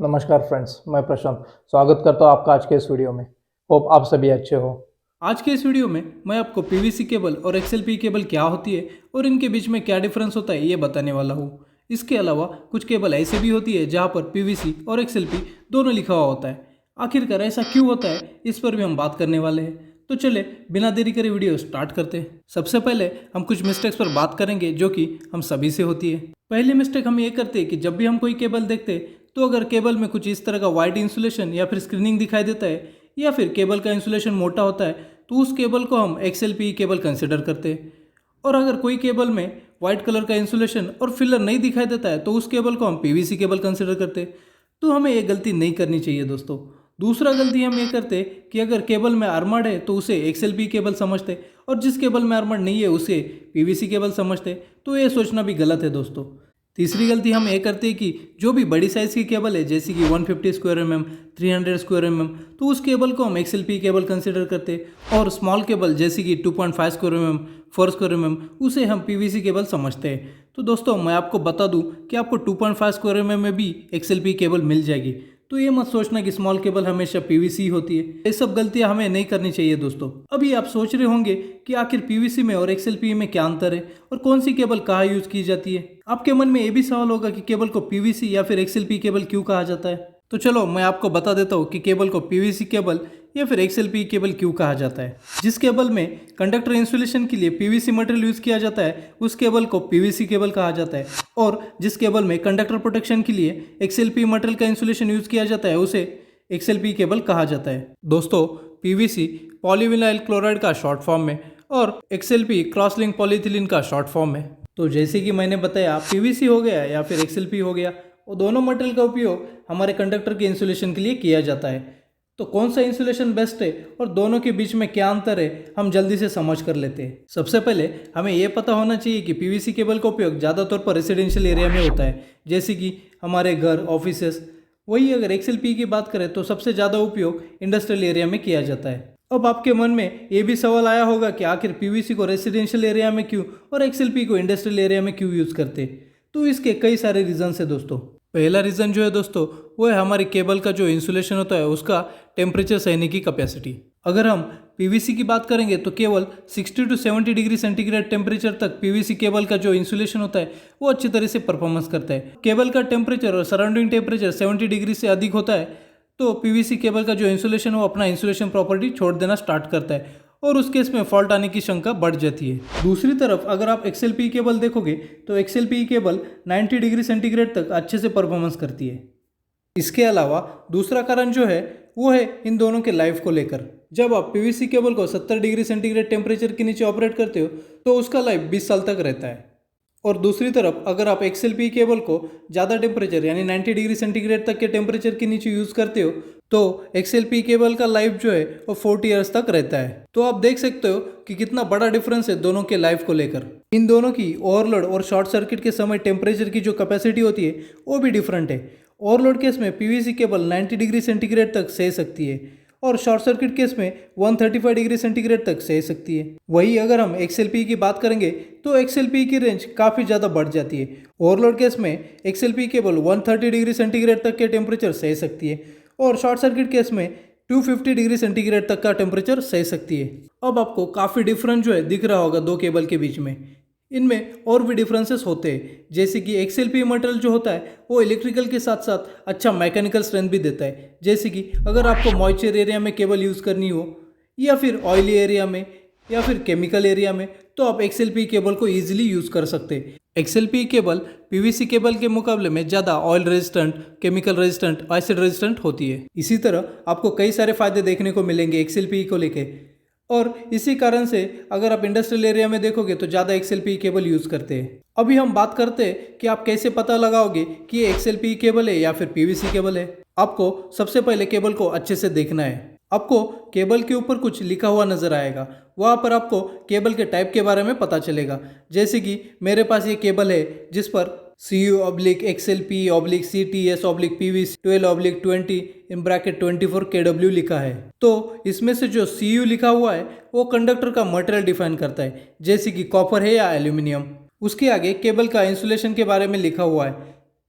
नमस्कार फ्रेंड्स, मैं प्रशांत स्वागत करता हूँ आपका आज के इस वीडियो में। होप आप सभी अच्छे हो। आज के इस वीडियो में मैं आपको पीवीसी केबल और एक्सएलपी केबल क्या होती है और इनके बीच में क्या डिफरेंस होता है ये बताने वाला हूँ। इसके अलावा कुछ केबल ऐसे भी होती है जहाँ पर पीवीसी और एक्सएलपी दोनों लिखा हुआ होता है। आखिरकार ऐसा क्यों होता है इस पर भी हम बात करने वाले हैं। तो चले बिना देरी करे वीडियो स्टार्ट करते हैं। सबसे पहले हम कुछ मिस्टेक्स पर बात करेंगे जो कि हम सभी से होती है। पहली मिस्टेक हम ये करते हैं कि जब भी हम कोई केबल देखते हैं तो अगर केबल में कुछ इस तरह का वाइट इंसुलेशन या फिर स्क्रीनिंग दिखाई देता है या फिर केबल का इंसुलेशन मोटा होता है तो उस केबल को हम एक्सएलपी केबल कंसिडर करते हैं। और अगर कोई केबल में वाइट कलर का इंसुलेशन और फिलर नहीं दिखाई देता है तो उस केबल को हम पीवीसी केबल कंसिडर करते हैं। तो हमें ये गलती नहीं करनी चाहिए दोस्तों। दूसरा गलती हम ये करते कि अगर केबल में आर्मर्ड है तो उसे एक्सएलपी केबल समझते और जिस केबल में आर्मर्ड नहीं है उसे पीवीसी केबल समझते। तो ये सोचना भी गलत है दोस्तों। तीसरी गलती हम ये करते हैं कि जो भी बड़ी साइज़ की केबल है जैसे कि 150 स्क्वायर mm 300 स्क्वायर mm तो उस केबल को हम एक्सएलपी केबल कंसिडर करते हैं और स्मॉल केबल जैसे कि 2.5 स्क्वायर mm 4 स्क्वायर mm उसे हम पीवीसी केबल समझते हैं। तो दोस्तों मैं आपको बता दूं कि आपको 2.5 स्क्वायर mm में भी एक्सएलपी केबल मिल जाएगी। तो ये मत सोचना कि स्मॉल केबल हमेशा पीवीसी होती है। ये सब गलतियां हमें नहीं करनी चाहिए दोस्तों। अभी आप सोच रहे होंगे कि आखिर पीवीसी में और एक्सएलपी में क्या अंतर है और कौन सी केबल कहाँ यूज की जाती है। आपके मन में ये भी सवाल होगा कि केबल को पीवीसी या फिर एक्सएलपी केबल क्यों कहा जाता है। तो चलो मैं आपको बता देता हूँ कि केबल को पीवीसी केबल या फिर एक्सएलपी केबल क्यों कहा जाता है। जिस केबल में कंडक्टर इंसुलेशन के लिए पीवीसी मटेरियल यूज किया जाता है उस केबल को पीवीसी केबल कहा जाता है और जिस केबल में कंडक्टर प्रोटेक्शन के लिए एक्सएलपी मटेरियल का इंसुलेशन यूज किया जाता है उसे एक्सएलपी केबल कहा जाता है। दोस्तों पीवीसी पॉलीविनाइल क्लोराइड का शॉर्ट फॉर्म में और एक्सएलपी क्रॉस लिंक पॉलीथिलीन का शॉर्ट फॉर्म है। तो जैसे कि मैंने बताया पीवीसी हो गया या फिर एक्सएलपी हो गया वो दोनों मटेरियल का उपयोग हमारे कंडक्टर के इंसुलेशन के लिए किया जाता है। तो कौन सा इंसुलेशन बेस्ट है और दोनों के बीच में क्या अंतर है हम जल्दी से समझ कर लेते हैं। सबसे पहले हमें यह पता होना चाहिए कि पीवीसी केबल का उपयोग ज़्यादातर पर रेसिडेंशियल एरिया में होता है जैसे कि हमारे घर ऑफिसेस। वही अगर एक्सएलपी की बात करें तो सबसे ज़्यादा उपयोग इंडस्ट्रियल एरिया में किया जाता है। अब आपके मन में ये भी सवाल आया होगा कि आखिर पीवीसी को रेसिडेंशियल एरिया में क्यों और एक्सएलपी को इंडस्ट्रियल एरिया में क्यों यूज़ करते। तो इसके कई सारे रीजंस है दोस्तों। पहला रीज़न जो है दोस्तों वो है हमारी केबल का जो इंसुलेशन होता है उसका टेम्परेचर सहने की कैपेसिटी। अगर हम पीवीसी की बात करेंगे तो केवल 60 to 70 डिग्री सेंटीग्रेड टेम्परेचर तक पीवीसी केबल का जो इंसुलेशन होता है वो अच्छी तरह से परफॉर्मेंस करता है। केबल का टेम्परेचर और सराउंडिंग टेम्परेचर 70 डिग्री से अधिक होता है तो पीवीसी केबल का जो इंसुलेशन है वो अपना इंसुलेशन प्रॉपर्टी छोड़ देना स्टार्ट करता है और उस केस में फॉल्ट आने की शंका बढ़ जाती है। दूसरी तरफ अगर आप एक्सएलपी केबल देखोगे तो एक्सएलपी केबल 90 डिग्री सेंटीग्रेड तक अच्छे से परफॉर्मेंस करती है। इसके अलावा दूसरा कारण जो है वो है इन दोनों के लाइफ को लेकर। जब आप पीवीसी केबल को 70 डिग्री सेंटीग्रेड टेम्परेचर के नीचे ऑपरेट करते हो तो उसका लाइफ 20 साल तक रहता है। और दूसरी तरफ अगर आप एक्सएलपी केबल को ज़्यादा टेम्परेचर यानी 90 डिग्री सेंटीग्रेड तक के टेम्परेचर के नीचे यूज़ करते हो तो एक्सएलपी केबल का लाइफ जो है वो 40 ईयर्स तक रहता है। तो आप देख सकते हो कि कितना बड़ा डिफरेंस है दोनों के लाइफ को लेकर। इन दोनों की ओवरलोड और शॉर्ट सर्किट के समय टेम्परेचर की जो कैपेसिटी होती है वो भी डिफरेंट है। ओवरलोड केस में पीवीसी केबल 90 डिग्री सेंटीग्रेड तक सह सकती है और शॉर्ट सर्किट केस में 135 डिग्री सेंटीग्रेड तक सह सकती है। वही अगर हम एक्सएलपी की बात करेंगे तो एक्सएलपी की रेंज काफ़ी ज़्यादा बढ़ जाती है। ओवरलोड केस में एक्सएलपी केबल 130 डिग्री सेंटीग्रेड तक के टेम्परेचर सह सकती है और शॉर्ट सर्किट केस में 250 डिग्री सेंटीग्रेड तक का टेम्परेचर सह सकती है। अब आपको काफ़ी डिफरेंस जो है दिख रहा होगा दो केबल के बीच में। इनमें और भी डिफरेंसेस होते हैं जैसे कि एक्सएलपी मटेरियल जो होता है वो इलेक्ट्रिकल के साथ साथ अच्छा मैकेनिकल स्ट्रेंथ भी देता है। जैसे कि अगर आपको मॉइस्चर एरिया में केबल यूज़ करनी हो या फिर ऑयली एरिया में या फिर केमिकल एरिया में तो आप एक्सएलपी केबल को ईजिली यूज़ कर सकते हैं। एक्सएलपी केबल पीवीसी केबल के मुकाबले में ज़्यादा oil resistant, chemical resistant, acid resistant होती है। इसी तरह आपको कई सारे फायदे देखने को मिलेंगे एक्सएलपी को लेके और इसी कारण से अगर आप इंडस्ट्रियल एरिया में देखोगे तो ज़्यादा एक्सएलपी केबल यूज़ करते हैं। अभी हम बात करते हैं कि आप कैसे पता लगाओगे कि ये एक्सएलपी केबल है या फिर पीवीसी केबल है। आपको सबसे पहले केबल को अच्छे से देखना है। आपको केबल के ऊपर कुछ लिखा हुआ नज़र आएगा, वहाँ पर आपको केबल के टाइप के बारे में पता चलेगा। जैसे कि मेरे पास ये केबल है जिस पर CU/XLP/CTS/PVC 12/20 लिखा है। तो इसमें से जो CU लिखा हुआ है वो कंडक्टर का मटेरियल डिफाइन करता है जैसे कि कॉपर है या एल्यूमिनियम। उसके आगे केबल का इंसुलेशन के बारे में लिखा हुआ है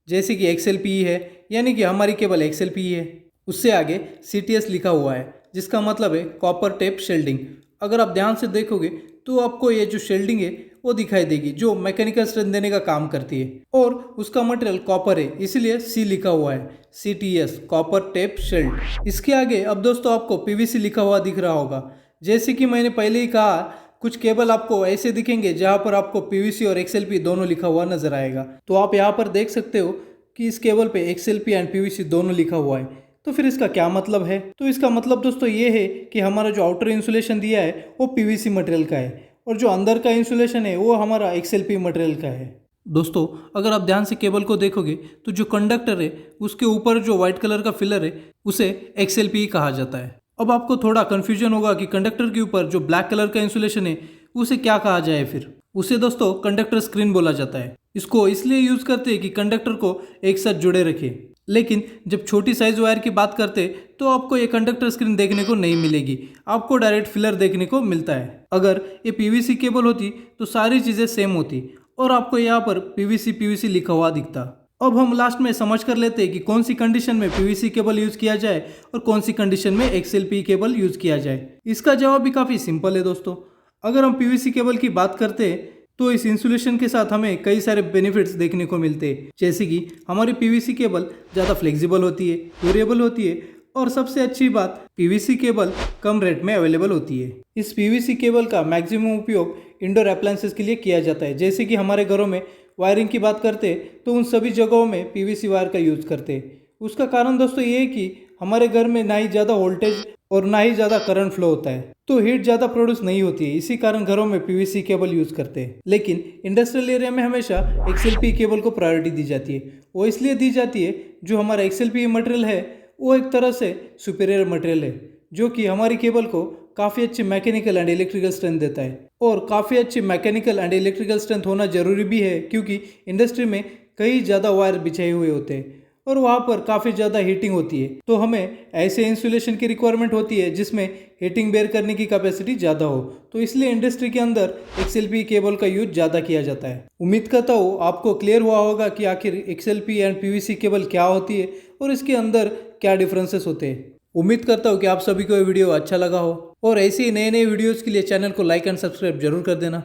जैसे कि XLPE है, यानी कि हमारी केबल XLPE है। उससे आगे CTS लिखा हुआ है, जिसका मतलब है कॉपर टेप शेल्डिंग। अगर आप ध्यान से देखोगे तो आपको ये जो शेल्डिंग है वो दिखाई देगी, जो मैकेनिकल स्ट्रेंथ देने का काम करती है, और उसका मटेरियल कॉपर है, इसीलिए C लिखा हुआ है, CTS कॉपर टेप शेल्ड। इसके आगे अब दोस्तों आपको PVC लिखा हुआ दिख रहा होगा। जैसे कि मैंने पहले ही कहा, कुछ केबल आपको ऐसे दिखेंगे जहां पर आपको PVC और XLP दोनों लिखा हुआ नजर आएगा। तो आप यहाँ पर देख सकते हो कि इस केबल पे XLP एंड PVC दोनों लिखा हुआ है। तो फिर इसका क्या मतलब है? तो इसका मतलब दोस्तों ये है कि हमारा जो आउटर इंसुलेशन दिया है वो PVC मटेरियल का है, और जो अंदर का इंसुलेशन है वो हमारा XLP मटेरियल का है। दोस्तों अगर आप ध्यान से केबल को देखोगे तो जो कंडक्टर है उसके ऊपर जो व्हाइट कलर का फिलर है उसे XLPE कहा जाता है। अब आपको थोड़ा कंफ्यूजन होगा कि कंडक्टर के ऊपर जो ब्लैक कलर का इंसुलेशन है उसे क्या कहा जाए। फिर उसे दोस्तों कंडक्टर स्क्रीन बोला जाता है। इसको इसलिए यूज करते हैं कि कंडक्टर को एक साथ जुड़े रखे। लेकिन जब छोटी साइज वायर की बात करते तो आपको ये कंडक्टर स्क्रीन देखने को नहीं मिलेगी, आपको डायरेक्ट फिलर देखने को मिलता है। अगर ये PVC केबल होती तो सारी चीजें सेम होती और आपको यहाँ पर PVC लिखा हुआ दिखता। अब हम लास्ट में समझ कर लेते हैं कि कौन सी कंडीशन में PVC केबल यूज किया जाए और कौन सी कंडीशन में XLPE केबल यूज किया जाए। इसका जवाब भी काफी सिंपल है दोस्तों। अगर हम PVC केबल की बात करते हैं तो इस इंसुलेशन के साथ हमें कई सारे बेनिफिट्स देखने को मिलते हैं, जैसे कि हमारी PVC केबल ज़्यादा फ्लेक्सिबल होती है, ड्यूरेबल होती है, और सबसे अच्छी बात PVC केबल कम रेट में अवेलेबल होती है। इस PVC केबल का मैक्सिमम उपयोग इंडोर अप्लायंसेस के लिए किया जाता है। जैसे कि हमारे घरों में वायरिंग की बात करते तो उन सभी जगहों में PVC वायर का यूज़ करते हैं। उसका कारण दोस्तों ये है कि हमारे घर में ना ही ज़्यादा वोल्टेज और ना ही ज़्यादा करंट फ्लो होता है, तो हीट ज़्यादा प्रोड्यूस नहीं होती है। इसी कारण घरों में PVC केबल यूज़ करते हैं। लेकिन इंडस्ट्रियल एरिया में हमेशा XLPE केबल को प्रायोरिटी दी जाती है। वो इसलिए दी जाती है, जो हमारा XLPE मटेरियल है वो एक तरह से सुपीरियर मटेरियल है, जो कि हमारी केबल को काफ़ी अच्छी मैकेनिकल एंड इलेक्ट्रिकल स्ट्रेंथ देता है। और काफ़ी अच्छी मैकेनिकल एंड इलेक्ट्रिकल स्ट्रेंथ होना जरूरी भी है, क्योंकि इंडस्ट्री में कई ज़्यादा वायर बिछाए हुए होते हैं और वहाँ पर काफ़ी ज़्यादा हीटिंग होती है। तो हमें ऐसे इंसुलेशन की रिक्वायरमेंट होती है जिसमें हीटिंग बेयर करने की कैपेसिटी ज़्यादा हो। तो इसलिए इंडस्ट्री के अंदर XLPE केबल का यूज ज़्यादा किया जाता है। उम्मीद करता हूँ आपको क्लियर हुआ होगा कि आखिर XLPE एंड PVC केबल क्या होती है और इसके अंदर क्या डिफरेंसेस होते हैं। उम्मीद करता हूँ कि आप सभी को ये वीडियो अच्छा लगा हो, और ऐसे ही नए नए वीडियोज़ के लिए चैनल को लाइक एंड सब्सक्राइब जरूर कर देना।